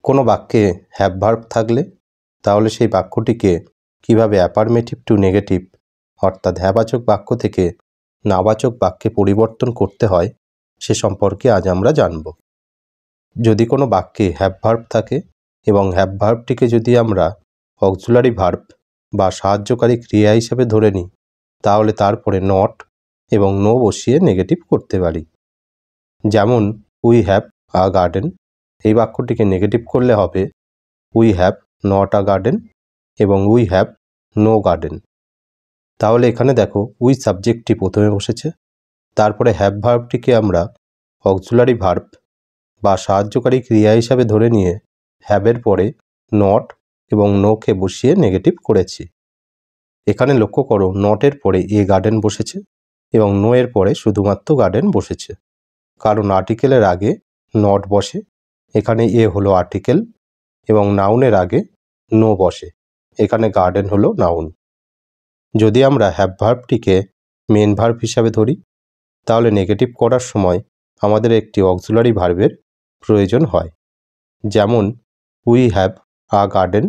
কোনো বাক্যে have verb থাকলে তাহলে সেই বাক্যটিকে কিভাবে অ্যাফার্মেটিভ টু নেগেটিভ অর্থাৎ হ্যাঁবাচক বাক্য থেকে নাবাচক বাক্যে পরিবর্তন করতে হয় সে সম্পর্কে আজ আমরা জানব। যদি কোনো বাক্যে হ্যাভ ভার্ব থাকে এবং হ্যাভ ভার্বটিকে যদি আমরা অক্সিলারি ভার্ব বা সাহায্যকারী ক্রিয়া হিসেবে ধরে নিই তাহলে তারপরে নট এবং নো বসিয়ে নেগেটিভ করতে পারি। যেমন উই হ্যাভ আ গার্ডেন, এই বাক্যটিকে নেগেটিভ করলে হবে we have not a garden এবং উই হ্যাভ নো গার্ডেন। তাহলে এখানে দেখো উই সাবজেক্টটি প্রথমে বসেছে, তারপরে হ্যাভ ভার্বটিকে আমরা অক্সিলারি ভার্ব বা সাহায্যকারী ক্রিয়া হিসাবে ধরে নিয়ে হ্যাভের পরে নট এবং নোকে বসিয়ে নেগেটিভ করেছি। এখানে লক্ষ্য করো নটের পরে এ গার্ডেন বসেছে এবং নো এর পরে শুধুমাত্র গার্ডেন বসেছে, কারণ আর্টিকেলের আগে নট বসে। এখানে এ হলো আর্টিকেল এবং নাউনের আগে নো বসে, এখানে গার্ডেন হলো নাউন। যদি আমরা হ্যাভ ভার্বটিকে মেন ভার্ব হিসাবে ধরি তাহলে নেগেটিভ করার সময় আমাদের একটি অক্সিলারি ভার্বের প্রয়োজন হয়। যেমন উই হ্যাভ আ গার্ডেন,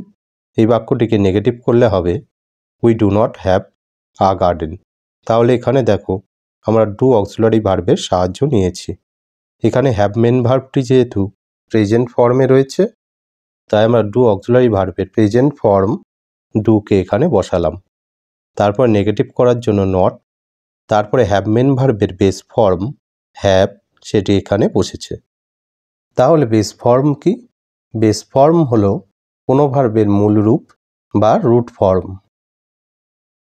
এই বাক্যটিকে নেগেটিভ করলে হবে we do not have a garden. তাহলে এখানে দেখো আমরা ডু অক্সিলারি ভার্বের সাহায্য নিয়েছি। এখানে হ্যাভ মেন ভার্বটি যেহেতু প্রেজেন্ট ফর্মে রয়েছে তাই আমরা ডু অক্সিলারি ভার্বের প্রেজেন্ট ফর্ম ডুকে এখানে বসালাম। তারপর নেগেটিভ করার জন্য নট, তারপরে হ্যাভ মেন ভার্বের বেস ফর্ম হ্যাভ সেটি এখানে বসেছে। তাহলে বেস ফর্ম কি? বেস ফর্ম হলো কোনো ভার্বের মূল রূপ বা রুট ফর্ম।